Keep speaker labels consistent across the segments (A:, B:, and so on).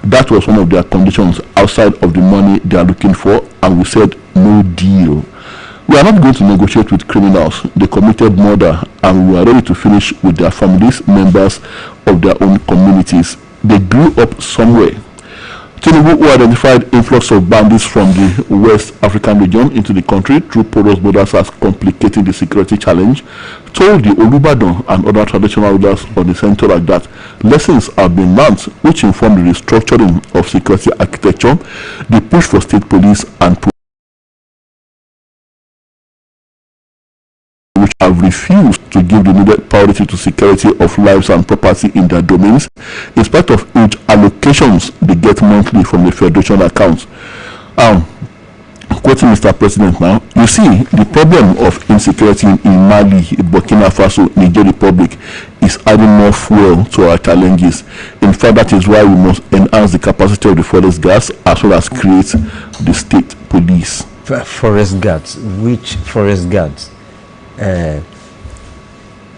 A: That was one of their conditions outside of the money they are looking for, and we said no deal. We are not going to negotiate with criminals. They committed murder, and we are ready to finish with their families, members of their own communities. They grew up somewhere. Tinubu, who identified influx of bandits from the West African region into the country through porous borders as complicating the security challenge, told the Olubadan and other traditional rulers on the center that lessons have been learned which inform the restructuring of security architecture, the push for state police and which have refused to give the needed priority to security of lives and property in their domains, in spite of which allocations they get monthly from the Federation accounts. Quoting Mr. President now, you see, the problem of insecurity in Mali, Burkina Faso, Niger Republic is adding more fuel to our challenges. In fact, that is why we must enhance the capacity of the forest guards as well as create the state police.
B: Forest guards? Which forest guards?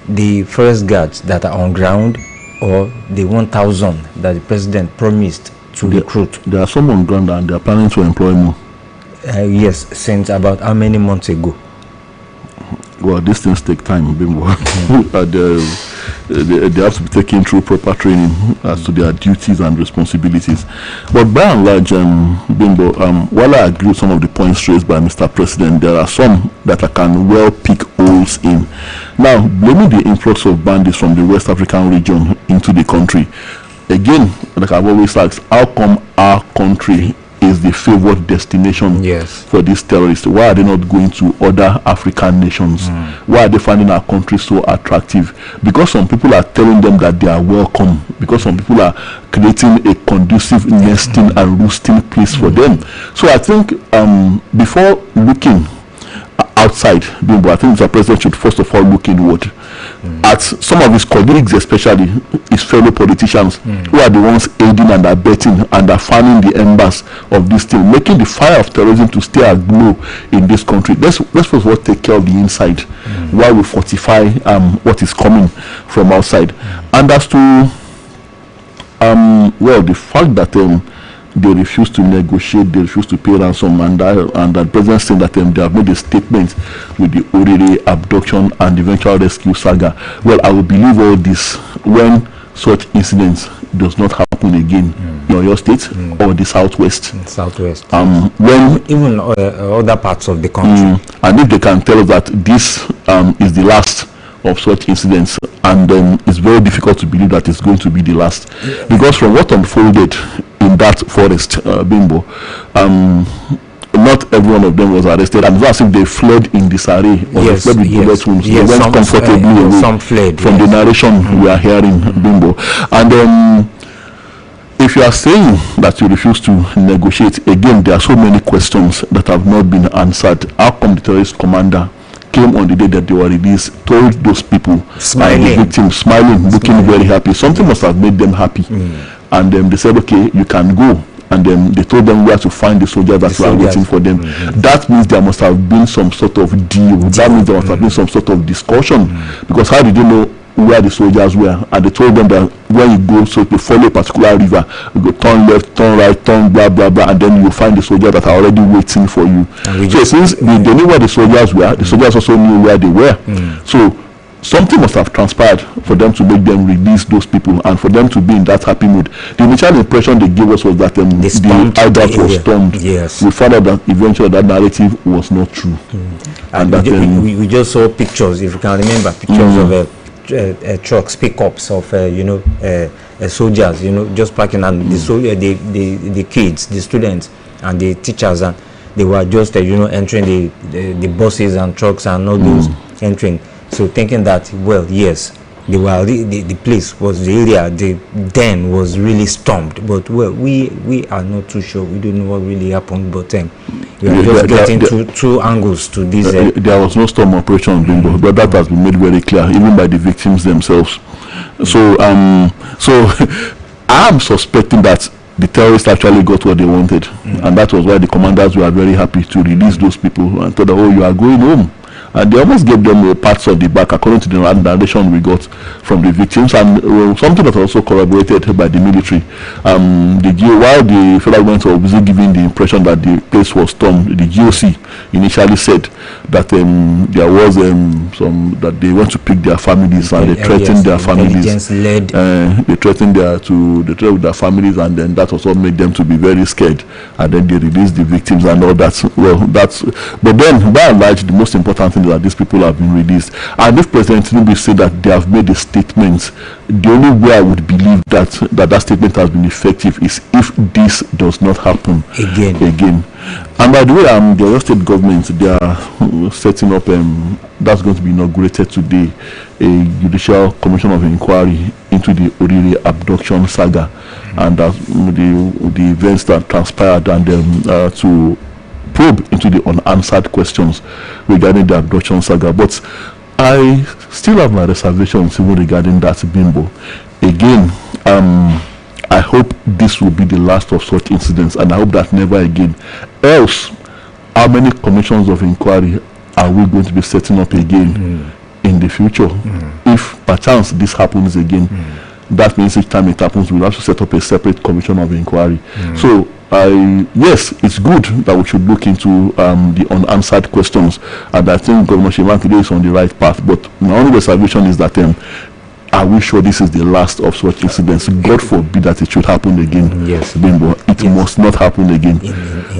B: The forest guards that are on ground, or the 1,000 that the president promised to recruit? There
A: are some on ground and they are planning to employ more.
B: Yes, since about how many months ago?
A: Well, these things take time, Bimbo. They have to be taken through proper training as to their duties and responsibilities. But by and large, Bimbo, while I agree with some of the points raised by Mr. President, there are some that I can well pick holes in. Now, blaming the influx of bandits from the West African region into the country, again, like I've always asked, how come our country is the favored destination for these terrorists? Why are they not going to other African nations? Why are they finding our country so attractive? Because some people are telling them that they are welcome, because some people are creating a conducive nesting and roosting place for them. So I think before looking outside Bimbo, I think the president should first of all look inward at some of his colleagues, especially his fellow politicians, who are the ones aiding and abetting and are fanning the embers of this thing, making the fire of terrorism to stay aglow in this country. Let's first of all take care of the inside while we fortify what is coming from outside. And as to well, the fact that they refuse to negotiate, they refuse to pay ransom, and the president saying that they have made a statement with the Orire abduction and eventual rescue saga. Well, I will believe all this when such incidents does not happen again in your state or the southwest. When
B: even other parts of the country,
A: and if they can tell us that this is the last of such incidents, and it's very difficult to believe that it's going to be the last, because from what unfolded in that forest, Bimbo, not every one of them was arrested, and it's as if they fled in disarray or they fled with bullet wounds. They went comfortably away.
B: Some fled
A: from the narration we are hearing, Bimbo. And if you are saying that you refuse to negotiate, again, there are so many questions that have not been answered. How come the terrorist commander came on the day that they were released, told those people, the victims, smiling, looking very happy? Something must have made them happy. And they said, okay, you can go. And then they told them where to find the soldiers that were waiting for them. That means there must have been some sort of deal. That means there must have been some sort of discussion. Because how did they know where the soldiers were? And they told them that when you go, so to follow a particular river, you go turn left, turn right, turn blah blah blah, and then you find the soldiers that are already waiting for you. So since they knew where the soldiers were, the soldiers also knew where they were. So something must have transpired for them to make them release those people and for them to be in that happy mood. The initial impression they gave us was that the hideout was stormed. We found out that eventually that narrative was not true.
B: And that we just saw pictures, if you can remember, pictures of trucks, pickups of soldiers, just parking, and the kids, the students, and the teachers, and they were just entering the buses and trucks and all those entering. So thinking that, well, yes, they were the place was the area, the den was really stormed. But well, we are not too sure. We don't know what really happened. But we are just getting two angles to this.
A: There was no storm operation, Bimbo, but that has been made very clear, even by the victims themselves. So I'm suspecting that the terrorists actually got what they wanted, and that was why the commanders were very happy to release those people and told them, oh, you are going home. and they almost gave them pats on the back, according to the narration we got from the victims, and something that was also corroborated by the military. While the federal government was busy giving the impression that the place was stormed, the GOC initially said that there was some that they went to pick their families, and they threatened their families. They threatened their families, and then that also made them to be very scared, and then they released the victims and all that. But then by and large, the most important thing is that these people have been released. And if President Tinubu said that they have made a statement, the only way I would believe that statement has been effective is if this does not happen again. And by the way, the Oyo State government, they are setting up, that's going to be inaugurated today, a judicial commission of inquiry into the Oluyole abduction saga, and the events that transpired, and to probe into the unanswered questions regarding the abduction saga. But I still have my reservations even regarding that, Bimbo. Again, I hope this will be the last of such incidents, and I hope that never again. Else, how many commissions of inquiry are we going to be setting up again in the future? If perchance this happens again, that means each time it happens, we'll have to set up a separate commission of inquiry. So, yes, it's good that we should look into the unanswered questions, and I think Governor Shemakide is on the right path. But my only reservation is that are we sure this is the last of such incidents? God forbid that it should happen again.
B: Yes,
A: Bimbo. It must not happen again.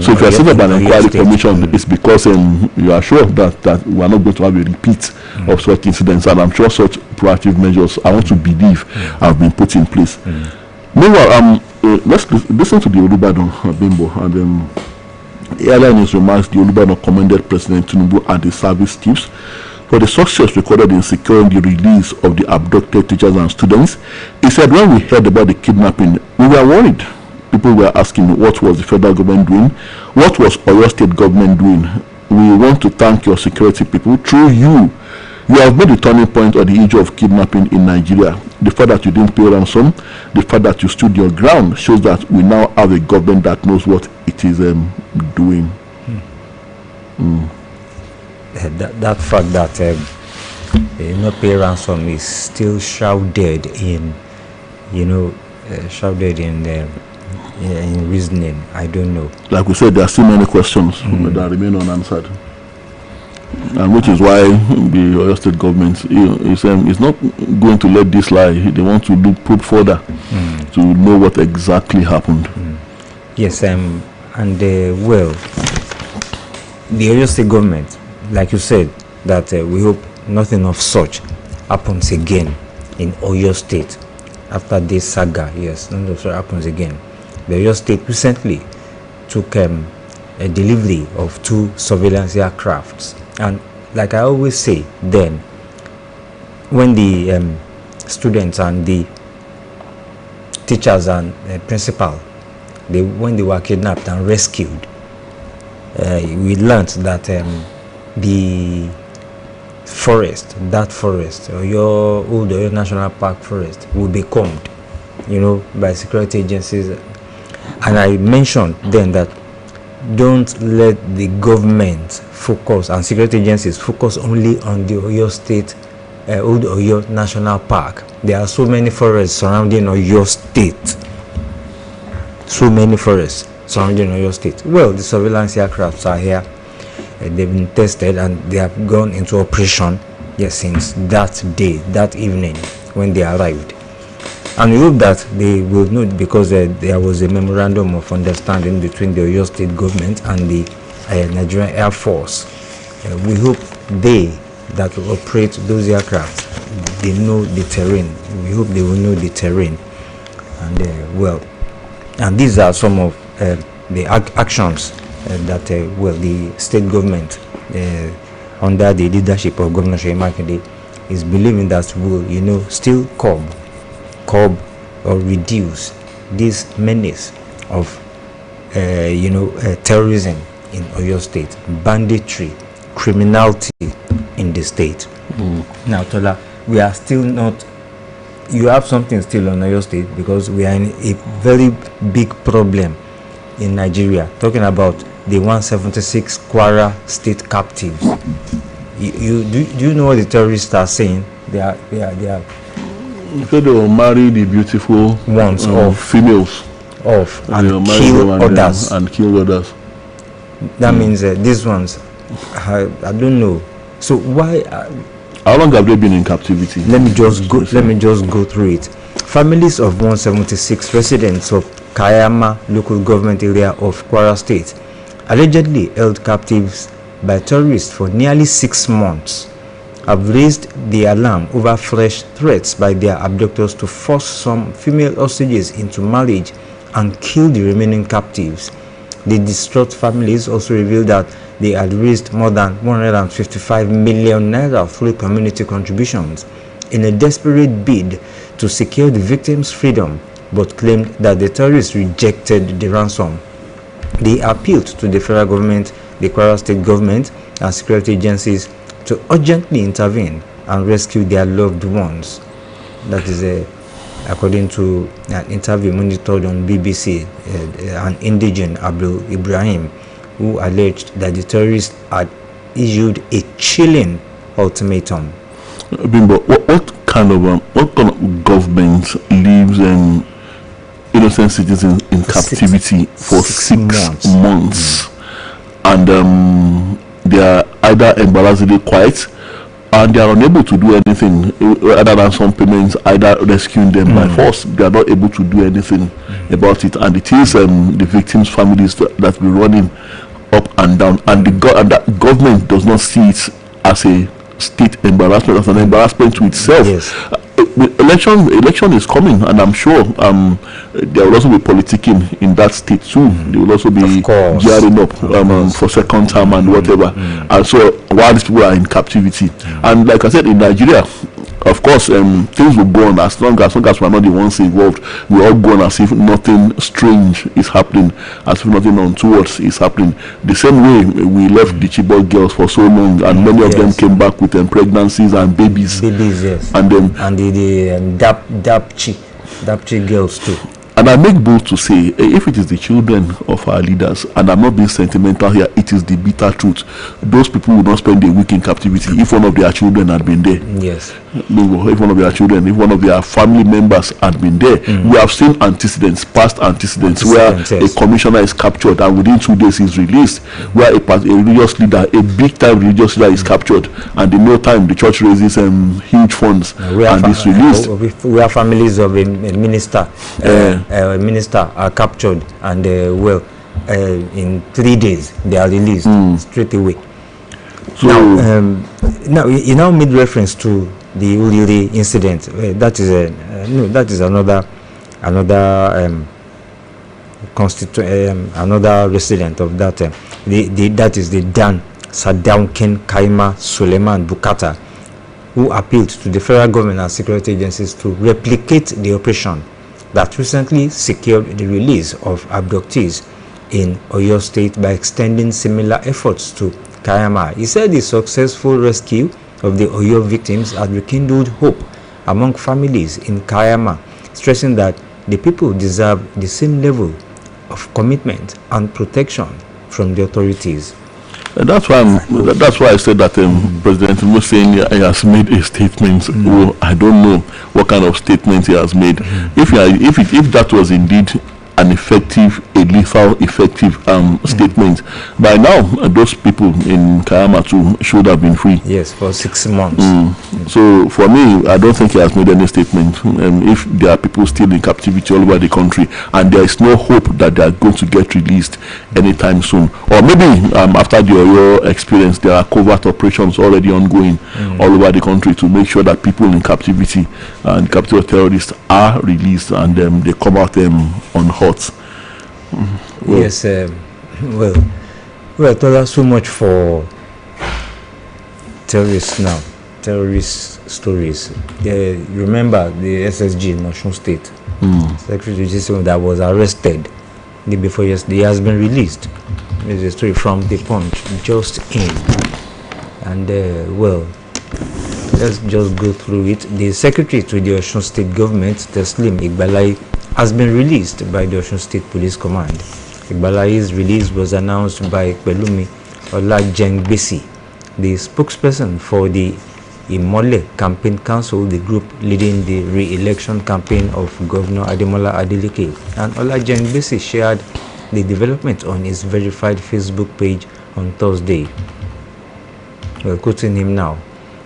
A: So if you are setting up an inquiry commission, it's because you are sure that we are not going to have a repeat of such incidents, and I'm sure such proactive measures, I want to believe, have been put in place. Meanwhile, let's listen to the Olubadan, Bimbo, and earlier in his remarks, the Olubadan commended President Tinubu and the service chiefs for the success recorded in securing the release of the abducted teachers and students. He said, when we heard about the kidnapping, we were worried. People were asking, what was the federal government doing? What was Oyo State government doing? We want to thank your security people. Through you, you have made the turning point on the issue of kidnapping in Nigeria. The fact that you didn't pay ransom, the fact that you stood your ground, shows that we now have a government that knows what it is doing.
B: That fact that not pay ransom is still shrouded in, in reasoning. I don't know. Like
A: we said, there are still many questions that remain unanswered, and which is why the Oyo State government is not going to let this lie. They want to probe further to know what exactly happened.
B: Yes, the Oyo State government, like you said, that we hope nothing of such happens again in Oyo State after this saga. Yes, nothing of such happens again. The Oyo State recently took a delivery of 2 surveillance aircrafts, and like I always say, then when the students and the teachers and principal, when they were kidnapped and rescued, we learned that the forest, your old Oyo National Park forest, will be combed, by security agencies. And I mentioned then that don't let the government focus and security agencies focus only on the Oyo State, old Oyo National Park. There are so many forests surrounding Oyo State. So many forests surrounding Oyo State. Well, the surveillance aircrafts are here. They've been tested and they have gone into operation since that day, that evening when they arrived. And we hope that they will know, because there was a memorandum of understanding between the Oyo State government and the Nigerian Air Force. We hope they that will operate those aircraft, they know the terrain. We hope they will know the terrain. And these are some of the actions that the state government under the leadership of Governor Shemakide is believing that will still curb or reduce this menace of terrorism in Oyo State, banditry, criminality in the state. Now, Tola, we are still not. You have something still on Oyo State, because we are in a very big problem in Nigeria, talking about the 176 Kwara state captives. Do you know what the terrorists are saying? They are
A: So they will marry the beautiful
B: ones of
A: females
B: and kill others.
A: And kill others.
B: That means these ones, I don't know. So why?
A: How long have they been in captivity?
B: Let me just go through it. Families of 176 residents of Kayama local government area of Kwara State, allegedly held captives by terrorists for nearly 6 months, have raised the alarm over fresh threats by their abductors to force some female hostages into marriage and kill the remaining captives. The distraught families also revealed that they had raised more than 155 million naira through community contributions in a desperate bid to secure the victims' freedom, but claimed that the terrorists rejected the ransom. They appealed to the federal government, the Kwara State government, and security agencies to urgently intervene and rescue their loved ones. That is according to an interview monitored on BBC, an indigent Abdul Ibrahim, who alleged that the terrorists had issued a chilling ultimatum.
A: Bimbo, what kind of government leaves innocent citizens in captivity for 6 months? And they are either embarrassingly quiet, and they are unable to do anything other than some payments, either rescuing them by force. They are not able to do anything about it, and it is the victims' families that be running up and down, and that government does not see it as a state embarrassment, as an embarrassment to itself.
B: Yes.
A: Election is coming, and I'm sure there will also be politicking in that state too. They will also be gearing up for second term and whatever. And so while these people are in captivity, and like I said, in Nigeria, of course, things will go on as long as we're not the ones involved. We all go on as if nothing strange is happening, as if nothing untoward is happening. The same way we left the Chibok girls for so long, and many of them came back with pregnancies and babies.
B: Yes.
A: And then
B: the Dapchi girls too.
A: And I make bold to say, if it is the children of our leaders, and I'm not being sentimental here, it is the bitter truth. Those people would not spend a week in captivity if one of their children had been there.
B: Yes.
A: If one of their children, if one of their family members had been there. We have seen past antecedents where a commissioner is captured and within 2 days is released, where a religious leader, a big time religious leader is captured, and in no time the church raises huge funds and is released.
B: We have families of a minister. Minister are captured, and in 3 days they are released straight away. So now you now made reference to the Oluyole incident. That is another another resident of that. That is the Dan Sadauken Kaima Suleiman Bukata, who appealed to the federal government and security agencies to replicate the operation that recently secured the release of abductees in Oyo State by extending similar efforts to Kayama. He said the successful rescue of the Oyo victims had rekindled hope among families in Kayama, stressing that the people deserve the same level of commitment and protection from the authorities.
A: And that's why I said that President Hussein has made a statement. Well, I don't know what kind of statement he has made. If that was indeed an lethal effective statement, by now those people in Kayama too should have been free.
B: Yes, for 6 months.
A: So for me, I don't think he has made any statement. If there are people still in captivity all over the country, and there is no hope that they are going to get released anytime soon, or maybe after the Oyo experience, there are covert operations already ongoing all over the country to make sure that people in captivity and captive terrorists are released, and they come out unhurt.
B: Yes, well, so much for terrorists now. Terrorist stories. Remember the SSG in Osun State, Secretary of Justice that was arrested the day before yesterday. He has been released. There's a story from The Punch just in, and let's just go through it. The Secretary to the Osun State government, Teslim Igbalai, has been released by the Osun State Police Command. Igbalai's release was announced by Pelumi Olajengbesi, The spokesperson for the Imole Campaign Council, the group leading the re-election campaign of Governor Ademola Adeleke, and Oluyole shared the development on his verified Facebook page on Thursday. We're quoting him now.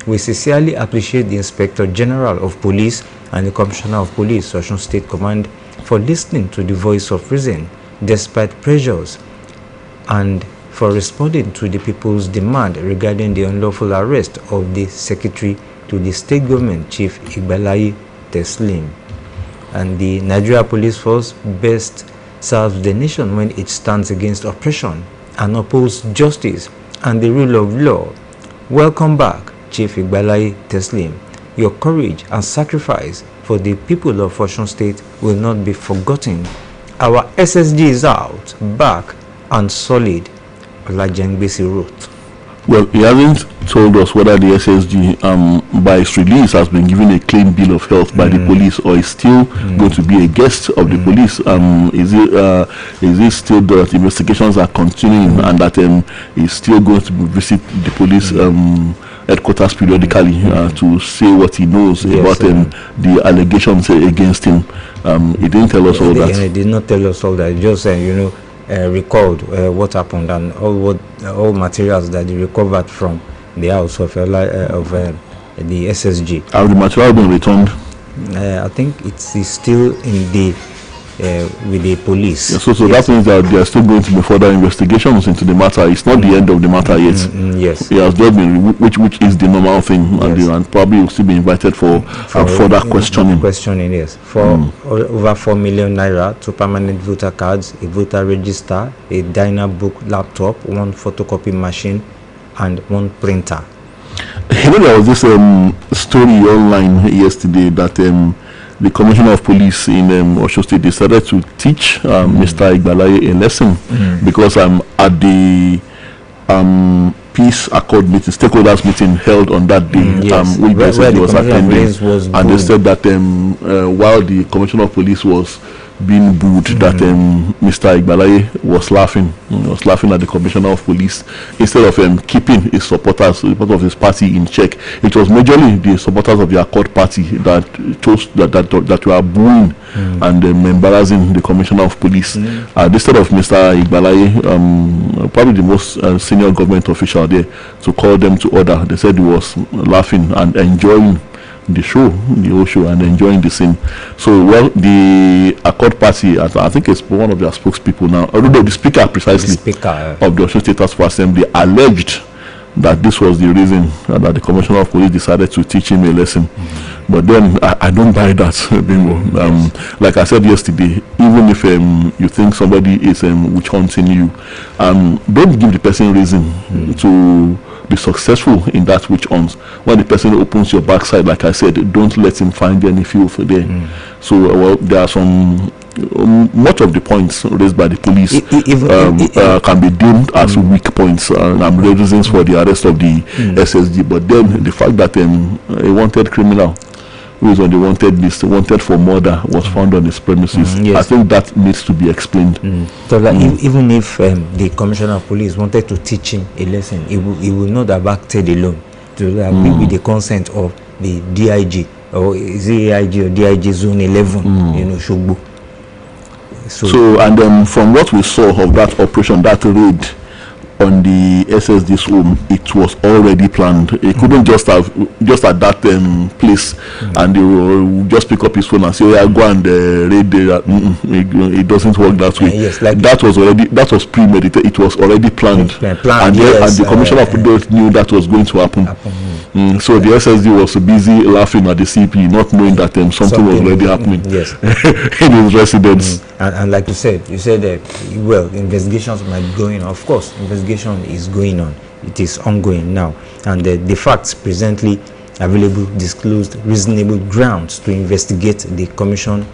B: "We sincerely appreciate the Inspector General of Police and the Commissioner of Police, Osun State Command, for listening to the voice of reason despite pressures and for responding to the people's demand regarding the unlawful arrest of the Secretary to the State Government, Chief Igbalayi Teslim. And the Nigeria Police Force best serves the nation when it stands against oppression and opposes justice and the rule of law. Welcome back, Chief Igbalayi Teslim. Your courage and sacrifice for the people of Osun State will not be forgotten. Our SSG is out, back, and solid," Oluyole wrote.
A: Well, he hasn't told us whether the SSG, by its release, has been given a clean bill of health by the police, or is still going to be a guest of the police. Is it still that investigations are continuing and that he's still going to visit the police headquarters periodically to say what he knows about the allegations against him? He didn't tell us all that.
B: He did not tell us all that. He just recalled what happened and all materials that he recovered from the house of the SSG.
A: Have the material been returned?
B: I think it is still in the with the police.
A: Yeah, so that means that there are still going to be further investigations into the matter. It's not the end of the matter yet.
B: Yes.
A: It has just been, which is the normal thing, and probably will still be invited for further questioning.
B: Yes. For over 4 million naira, 2 permanent voter cards, a voter register, a Dynabook laptop, 1 photocopy machine, and 1 printer.
A: There was this story online yesterday that the Commissioner of Police in Osun State decided to teach Mr. Igbalayi a lesson because at the peace accord meeting, stakeholders meeting held on that day, which he was attending, and they said that while the Commissioner of Police was being booed, that Mr. Igbalayi was laughing. He was laughing at the Commissioner of Police instead of keeping his supporters, the support of his party, in check. It was majorly the supporters of the Accord Party that chose that were booing and embarrassing the Commissioner of Police. Instead of Mr. Igbalayi, probably the most senior government official there, to call them to order, they said he was laughing and enjoying the whole show, and enjoying the scene. So, well, the Accord Party, I think it's one of their spokespeople now, although the speaker precisely of the Osun State House of Assembly alleged that this was the reason that the Commissioner of Police decided to teach him a lesson. But then I don't buy that, Bingo. Like I said yesterday, even if you think somebody is witch hunting you, don't give the person reason to be successful in that witch hunt. When the person opens your backside, like I said, don't let him find any filth there. So, well, there are some much of the points raised by the police can be deemed as weak points and reasons for the arrest of the SSG. But then the fact that a wanted criminal who is on the wanted list, wanted for murder, was found on his premises, I think that needs to be explained.
B: So, like, even if the Commissioner of Police wanted to teach him a lesson, he will not have acted alone to with the consent of the DIG, or is it AIG or DIG Zone 11, Shogbo. So
A: and from what we saw of that operation, that raid on the SSD's home, it was already planned. It couldn't just at that place and they will just pick up his phone and say, "Yeah, go and raid there." It doesn't work that way.
B: Yes, like
A: that was premeditated. It was already planned. And the Commissioner of Police knew that was going to happen. So the SSD was busy laughing at the CP, not knowing that something was already happening in his residence.
B: And like you said well, investigations might be going on. Of course, investigation is going on. It is ongoing now, and the facts presently available disclosed reasonable grounds to investigate the commission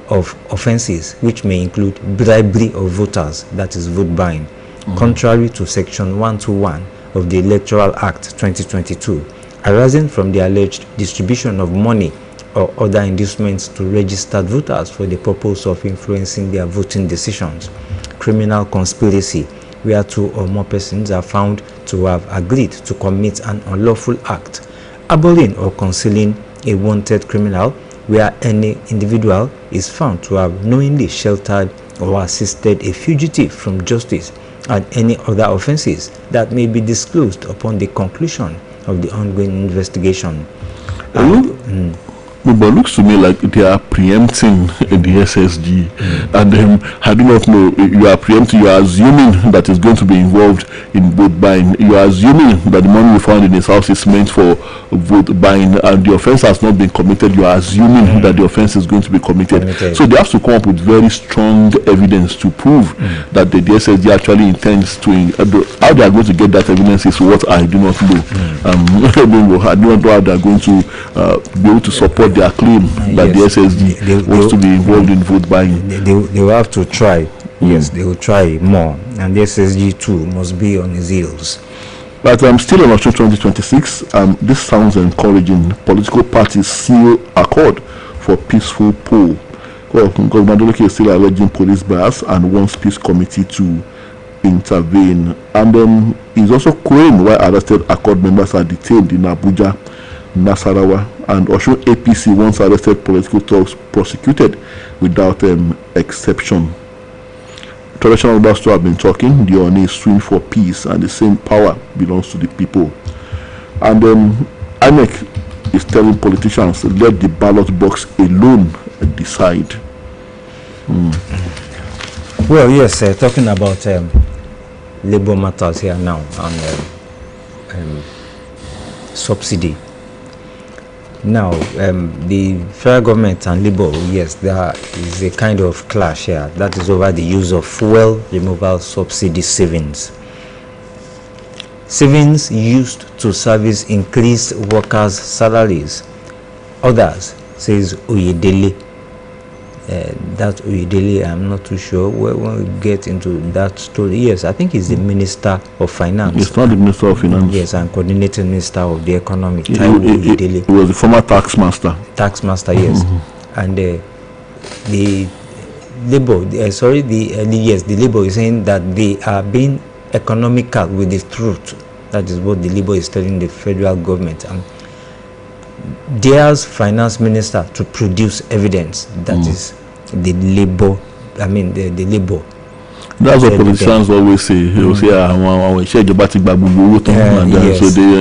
B: of offences, which may include bribery of voters, that is vote buying, contrary to Section 121 of the Electoral Act 2022, arising from the alleged distribution of money or other inducements to registered voters for the purpose of influencing their voting decisions, criminal conspiracy where 2 or more persons are found to have agreed to commit an unlawful act, abhorring or concealing a wanted criminal, where any individual is found to have knowingly sheltered or assisted a fugitive from justice, and any other offences that may be disclosed upon the conclusion of the ongoing investigation.
A: But it looks to me like they are preempting the SSG, and I do not know. You are preempting. You are assuming that it's going to be involved in vote buying. You are assuming that the money we found in his house is meant for vote buying, and the offence has not been committed. You are assuming that the offence is going to be committed. So they have to come up with very strong evidence to prove that the SSG actually intends to. How they are going to get that evidence is what I do not know. I do not know how they are going to be able to support their claim that the SSG wants to be involved in vote buying.
B: They will have to try. Yes, they will try more, and the SSG too must be on his heels.
A: But still on October 2026, this sounds encouraging. Political parties seal accord for peaceful poll. Governor Adeleke is still alleging police bias and wants peace committee to intervene. And he's also querying why arrested accord members are detained in Abuja, Nasarawa, and Osun APC once arrested political thugs prosecuted without exception. Traditional leaders too have been talking. The Oni is suing for peace, and the same power belongs to the people. And INEC is telling politicians, let the ballot box alone decide.
B: Well, yes, talking about labor matters here now, and subsidy. Now, the federal government and Labour, yes, there is a kind of clash here. That is over the use of fuel removal subsidy savings. Savings used to service increased workers' salaries. Others, says Oluyole. That Oluyole, I'm not too sure. When we get into that story, yes, I think he's the Minister of Finance.
A: It's not the Minister of Finance.
B: Yes, and Coordinating Minister of the Economy.
A: He was the former tax master.
B: Tax master, yes. And the Labour, the Labour is saying that they are being economical with the truth. That is what the Labour is telling the federal government. And dares finance minister to produce evidence. That is the Labour. I mean the Labour.
A: That's what politicians always say. They will say, so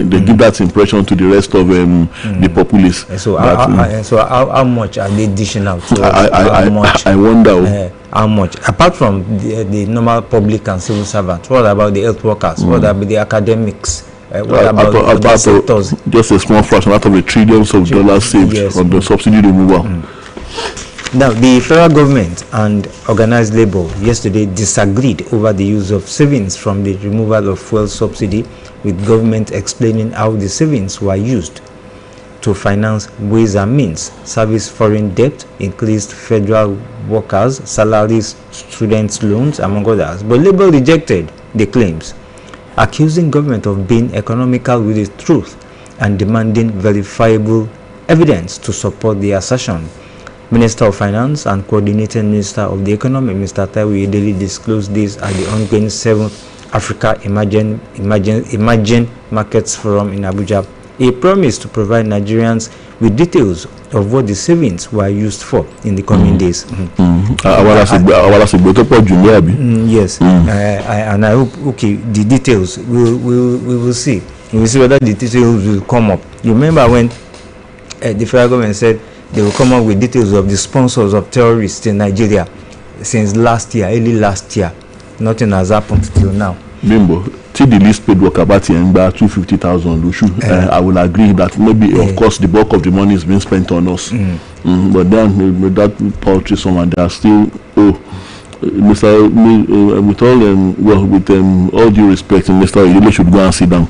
A: they give that impression to the rest of the populace.
B: So how much are they dishing out? So
A: I wonder.
B: How much? Apart from the normal public and civil servants, what about the health workers? What about the academics? What about the sectors?
A: Just a small fraction out of the trillions of dollars saved on the subsidy removal.
B: Now, the federal government and organized labor yesterday disagreed over the use of savings from the removal of fuel subsidy, with government explaining how the savings were used to finance ways and means, service foreign debt, increased federal workers' salaries, students' loans, among others. But Labour rejected the claims, accusing government of being economical with the truth and demanding verifiable evidence to support the assertion. Minister of Finance and Coordinating Minister of the Economy, Mr. Oluyole, disclosed this at the ongoing 7th Africa Emerging Markets Forum in Abuja. He promised to provide Nigerians with details of what the savings were used for in the coming days. Yes, and I hope the details we will see. We will see whether the details will come up. You remember when the federal government said they will come up with details of the sponsors of terrorists in Nigeria since early last year. Nothing has happened till now.
A: Bimbo, till the least paid worker about 250,000. I will agree that maybe, of course, the bulk of the money is being spent on us. But then with that paltry sum, and they are still, Mr. With all due respect, Mr. Oluyole should go and sit down.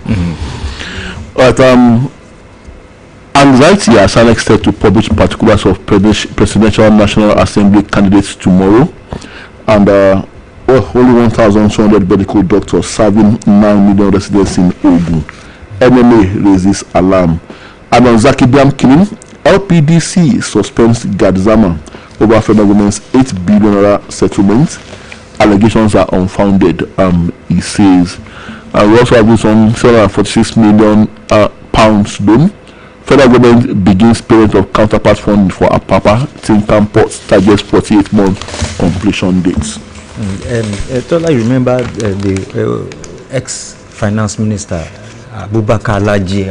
A: But anxiety has annexed to publish particulars of presidential National Assembly candidates tomorrow, and only 1,200 medical doctors serving 9 million residents in Ogun. MMA raises alarm. And on Zakibiam killing, LPDC suspends Gadzama over federal government's 8 billion settlement. allegations are unfounded, he says. We also have some 746 million pounds loan. Federal government begins payment of counterpart funding for Apapa Tinkan Port, targets 48-month completion dates.
B: I remember the ex-finance minister Abubakar Alaji.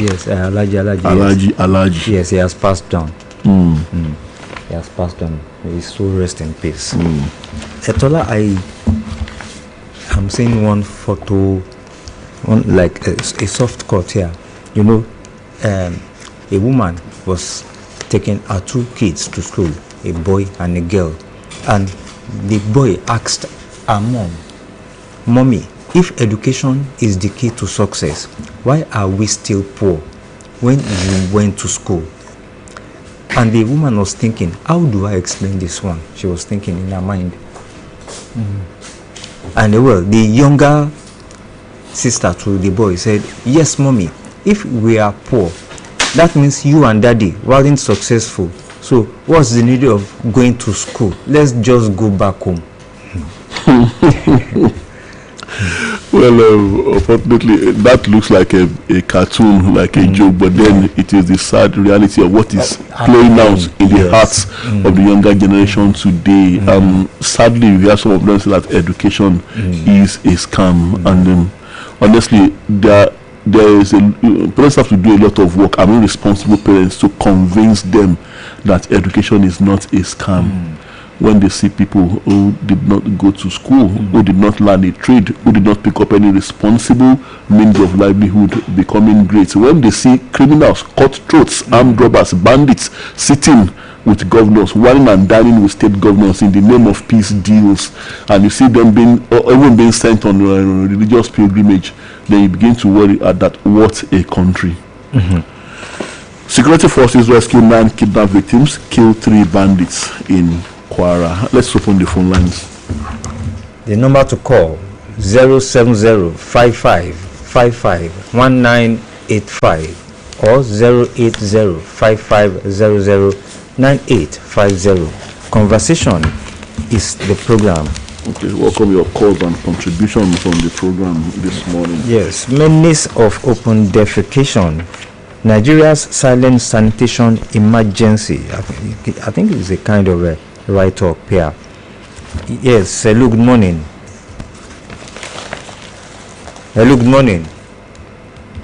B: Yes, Alaji. Yes, he has passed on. He has passed on. He's so rest in peace. Etola, I'm seeing one photo, like a soft cut here. You know, a woman was taking her 2 kids to school, a boy and a girl, and the boy asked her mom, "Mommy, if education is the key to success, why are we still poor when you went to school?" And the woman was thinking, how do I explain this one? She was thinking in her mind. And the younger sister to the boy said, "Yes, mommy, if we are poor, that means you and daddy weren't successful. So what's the need of going to school? Let's just go back home."
A: Well, unfortunately, that looks like a cartoon, like a joke, but then it is the sad reality of what is playing out in the hearts of the younger generation today. Sadly, we have some of them say that education is a scam, and honestly, there is parents have to do a lot of work. I mean, responsible parents to convince them that education is not a scam. When they see people who did not go to school, who did not learn a trade, who did not pick up any responsible means of livelihood becoming great, when they see criminals, cutthroats, armed robbers, bandits sitting with governors, whining and dining with state governors in the name of peace deals, and you see them even being sent on religious pilgrimage, then you begin to worry at that. What a country. Security forces rescue 9 kidnapped victims, kill 3 bandits in Kwara. Let's open the phone lines.
B: The number to call 070-5555-1985 or 080-5500-9850. Conversation is the program.
A: Okay, welcome your calls and contributions on the program this morning.
B: Yes, menace of open defecation. Nigeria's silent sanitation emergency. I think it's a kind of a write-up here. Yes, hello, good morning. Hello, good morning.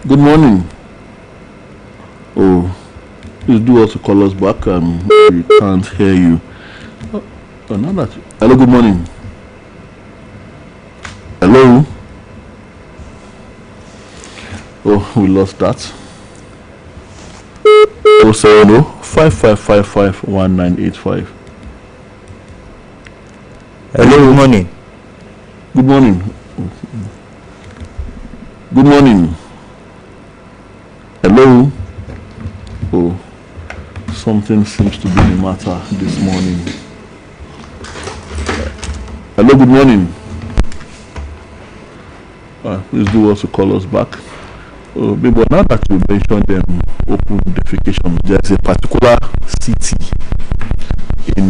A: Good morning. Oh, please do also call us back. We can't hear you. Hello, good morning. Hello. Oh, we lost that. 070-5555-1985.
B: Hello, good morning.
A: Good morning. Good morning. Hello. Oh, something seems to be the matter this morning. Hello, good morning. Please do also call us back. But now that you mentioned open defecation, there's a particular city in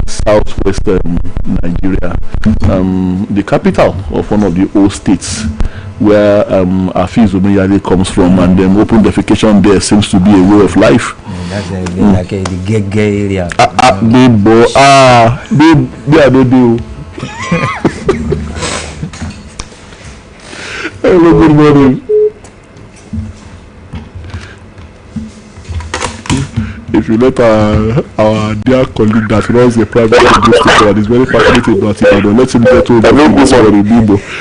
A: southwestern Nigeria, the capital of one of the old states where Afiz Omeyale comes from, and open defecation there seems to be a way of life.
B: That's like the Gege area.
A: Hello, good morning. If you let our dear colleague that runs a private radio station and is very passionate about it, let him get over this morning.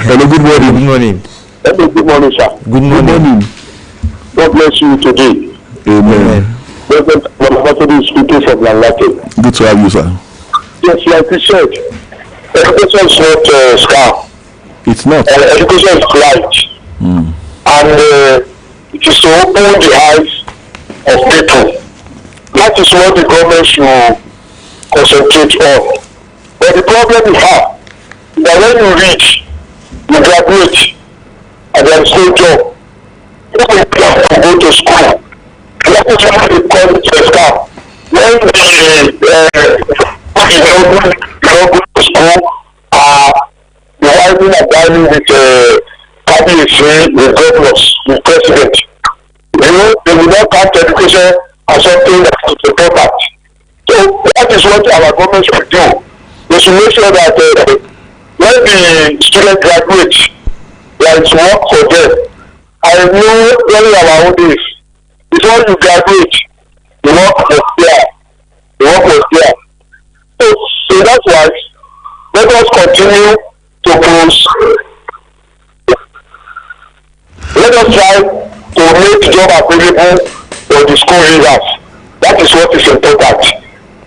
A: Hello, good morning.
B: Good morning.
C: Hello, good morning, sir.
B: Good morning.
C: God bless you today.
A: Amen.
C: President Oluyole is speaking from Lanlake.
A: Good to have you, sir.
C: Yes, like you said, education is not scam.
A: It's not.
C: Education is right. And it is to open the eyes of people. That is what the government should concentrate on. But the problem we have is that when you reach, you graduate, and there is no job, you don't have to go to school. That is why they call it a scam. When the go to whining and dining with cabinets, with governors, with president. You know, they will not count education as something that is important. So that is what our government should do. They should make sure that when the student graduates, there is work for them. I know during our own days, before you graduate, the work was there. The work was there. So that's why let us continue to push. Let us try to make job available for the school leaders. That is what is important.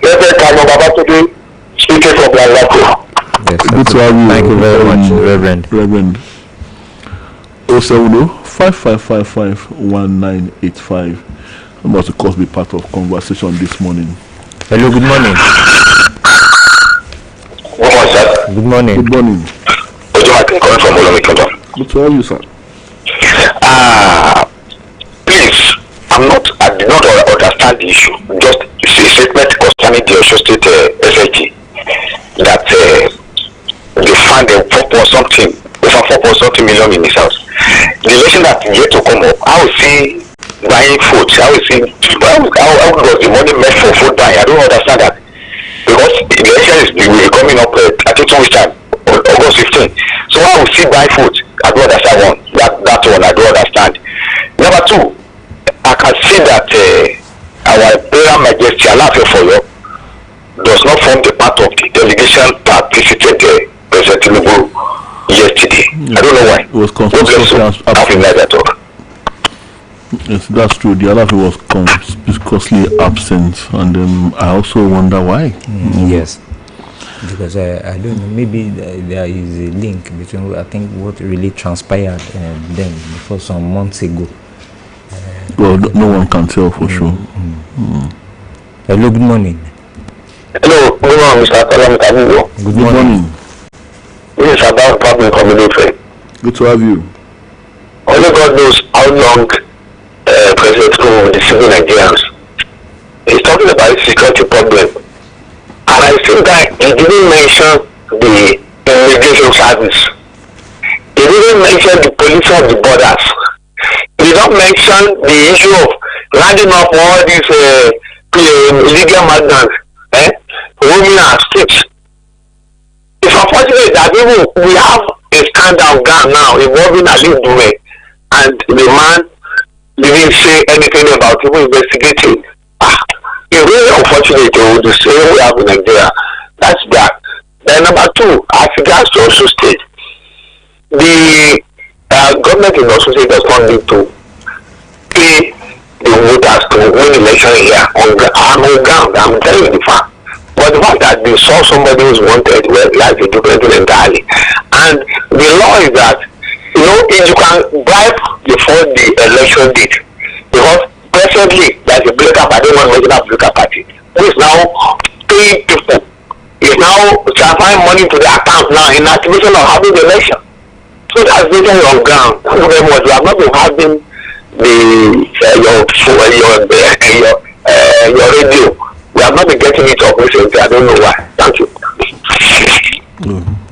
C: Reverend Kano Babatunde speaking from Lalako.
A: Yes, good to have you.
B: Thank you very much, Reverend.
A: Reverend. 070-5555-1985. I'm about to cause be part of conversation this morning.
B: Hello, good morning.
C: Good morning, sir.
B: Good morning.
A: Good morning.
C: Calling from Oluyole.
A: Good to have you, sir.
C: Please, I did not understand the issue. Just a statement concerning the Osho State SSG that they found a 4.something, over 4.something million in his house. The election that is yet to come up, I will see buying food. I will see how was the money meant for food buying. I don't understand that. Because the election will be coming up I think 2 weeks time, August 15. So I will see buy food. I don't understand one. That one I don't understand. Number two, I can see that our Imperial Majesty Alaafin of Oyo does not form the part of the delegation that visited President Tinubu yesterday. I don't know why.
A: It was conspicuously absent. Yes, that's true. The Alaafin was conspicuously absent, and I also wonder why.
B: Yes, because I don't know. Maybe there is a link between I think what really transpired then before some months ago.
A: Well, no one can tell for sure.
B: Hello, good morning.
C: Hello, good morning, Mr. Kalam.
A: Good morning.
C: This is about public community.
A: Good to have you.
C: Only God knows how long President Tinubu will deceive Nigerians. He's talking about security problem. And I think that he didn't mention the immigration service. He didn't mention the police of the borders. He did not mention the issue of rounding up all these illegal migrants, roaming our streets. It's unfortunate that even we have a scandal gone now involving Ali Dume, and the man didn't say anything about even investigating. It's really unfortunate the same we have in Nigeria. That's that. Then number two, as regards to Osun State, the government in Osun State does not need to pay the voters to win election here on ground. I'm telling you the fact. But the fact that they saw somebody who's wanted, well, that's a different thing entirely. And the law is that, if you can bribe before the election date, because presently there's a political party, one regional political party, who is now paying people, is now transferring money to the account now in activation of having the election. So that's really on ground. Thank you very much. We have not been having your radio. We have not been getting it up recently. I don't know why. Thank you.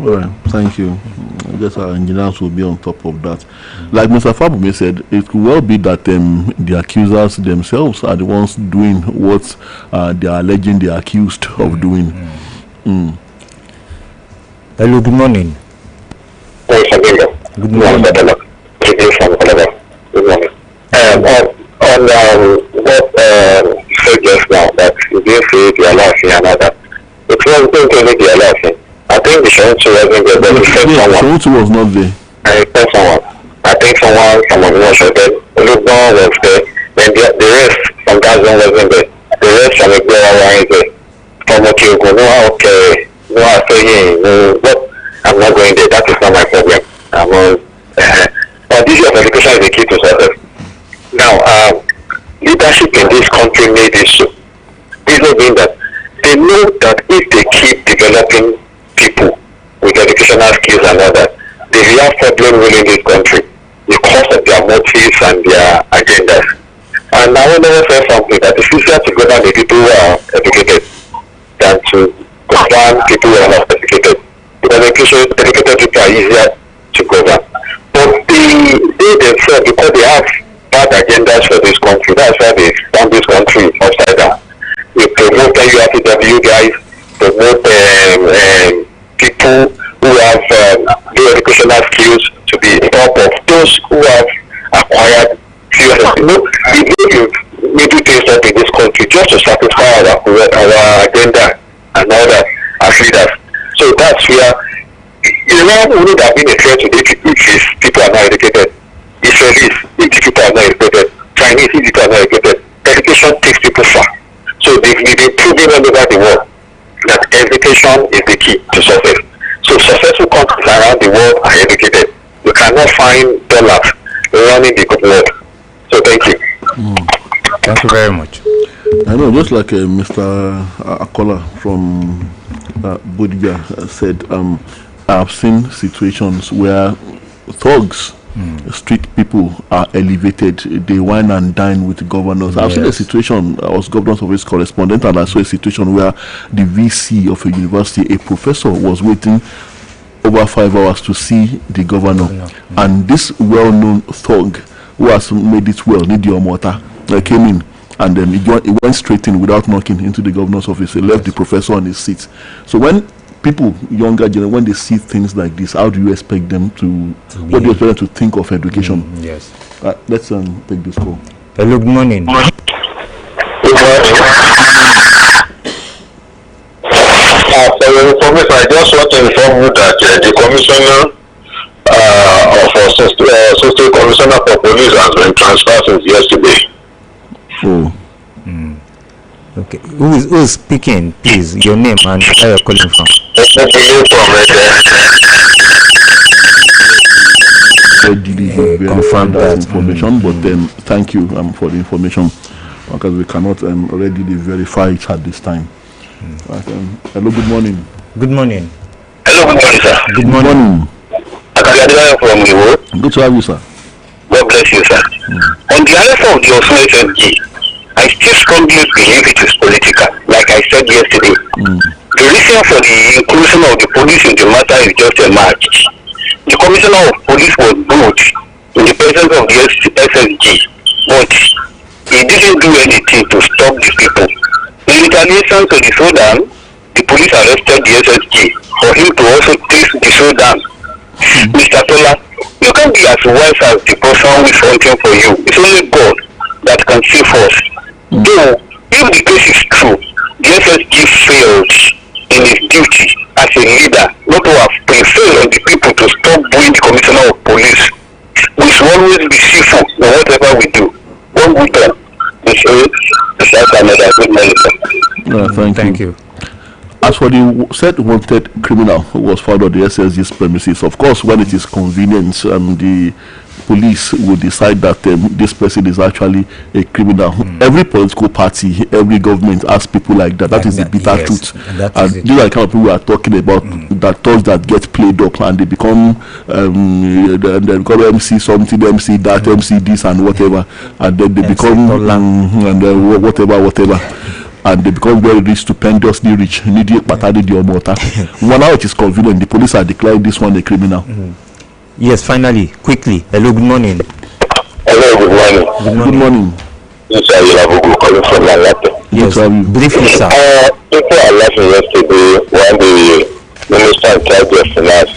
A: All right. Thank you. I guess our engineers will be on top of that. Like Mr. Fabume said, it could well be that the accusers themselves are the ones doing what they are alleging the accused of doing.
B: Hello, good morning. Good morning.
C: Good morning. On what you said just now, that you didn't say the Alaafin and other. It wasn't really the Alaafin. I think the Shontu wasn't there, but he said someone.
A: Shontu was not there.
C: He said someone. I think someone was there. Olugbo was there. Then the rest from Gaza wasn't there. The rest from Igbowa was there. From Okiogo, but I'm not going there. That is not my problem. But this issue of education is the key to success. Now, leadership in this country made this so. Reason being that they know that if they keep developing people with educational skills and all that, they will have problem ruling this country because of their motives and their agendas. And I will never say something that it's easier to govern the people who are educated than to govern people who are not educated. Because educated people are easier to govern. But they themselves, because they have bad agendas for this country, that's why they stand this country upside down. They promote URPW guys, promote people who have low educational skills to be top of those who have acquired few. We do things up in this country just to satisfy our agenda and all that as leaders. So that's where wouldn't have been a threat to the people if people are not educated. Israelis, if the people are not educated. Chinese, if the people are not educated. Education takes people far. So they've been proving all over the world that education is the key to success. So successful countries around the world are educated. You cannot find dollars running the world. So thank you.
B: Thank you very much.
A: I know, just like Mr. Akola from Bodija said, I've seen situations where thugs, street people are elevated. They wine and dine with governors. I've seen a situation, I was governor's office correspondent, and I saw a situation where the VC of a university, a professor, was waiting over 5 hours to see the governor. And this well-known thug, who has made it well, Nidio Mota, came in, and then he went straight in without knocking into the governor's office. He left the professor on his seat. So when people, younger generation, when they see things like this, how do you expect them to what do you expect them to think of education?
B: Yes.
A: Let's take this call.
B: Hello, good morning.
C: Good morning. For your information, I just want to inform you that the commissioner Associate Commissioner for Police has been transferred since yesterday.
B: Okay. Who is speaking, please? Your name and where you're calling from.
A: Confirm that information, but then thank you for the information, because we cannot already verify it at this time. Hello, good morning.
B: Good morning.
C: Hello, good morning, sir.
B: Good morning.
C: From you.
A: Good to have you, sir.
C: God bless you, sir. On the other side of the SSG, I still strongly believe it is political, like I said yesterday. The reason for the inclusion of the police in the matter is just a match. The commissioner of police was good in the presence of the SSG, but he didn't do anything to stop the people. In retaliation to the showdown, the police arrested the SSG for him to also take the showdown. Mr. Tola, you can't be as wise as the person who is hunting for you. It's only God that can save us. Though, if the case is true, the SSG failed in his duty as a leader, not to have prevailed on the people to stop doing the commissioner of police. We should always be civil in whatever we do. One good time.
A: Thank you. As for the said wanted criminal who was found on the SSG's premises, of course, when it is convenient, the police will decide that this person is actually a criminal. Every political party, every government has people like that. That is the bitter truth. And these are the kind of people we are talking about, that thoughts that get played up and they become they become MC something, MC that, MC this and whatever, and then they become whatever. And they become very rich, stupendously rich. One now it is convenient, the police are declaring this one a criminal.
B: Yes, finally, quickly. Hello, good morning.
C: Hello, good morning.
B: Good morning.
C: This is Ayila calling from Malata.
B: Yes, briefly, sir.
C: People are laughing yesterday when the minister in charge of finance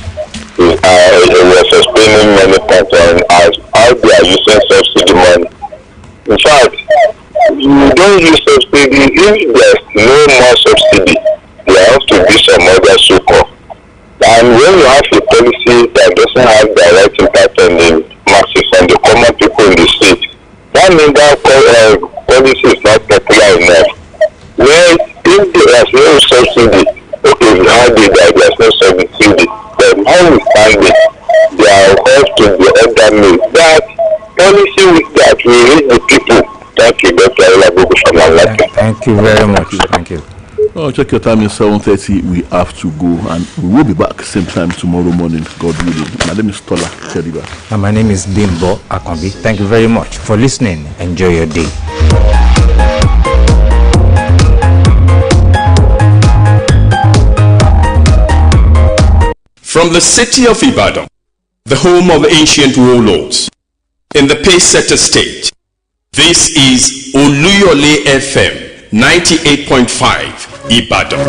C: was explaining many points on how they are using subsidy money. In fact, you don't use subsidy. If there's no more subsidy, there has to be some other support. And when you have a policy that doesn't have direct impact on the masses and the common people in the state, that means that policy is not popular enough. Well, if there's no subsidy, okay, we have it that there's no subsidy, but how we find it, they are off to the other means. That policy with that will reach the people. Thank you, Dr. Olabogu from Malata.
B: Thank you very much. Thank you.
A: Oh, check your time, is 7:30. We have to go, and we will be back same time tomorrow morning, God willing. My name is Tola Chediba.
B: And my name is Bimbo Akambi. Thank you very much for listening. Enjoy your day.
D: From the city of Ibadan, the home of ancient warlords, in the Pacesetter state, this is Oluyole FM 98.5 Ibadan.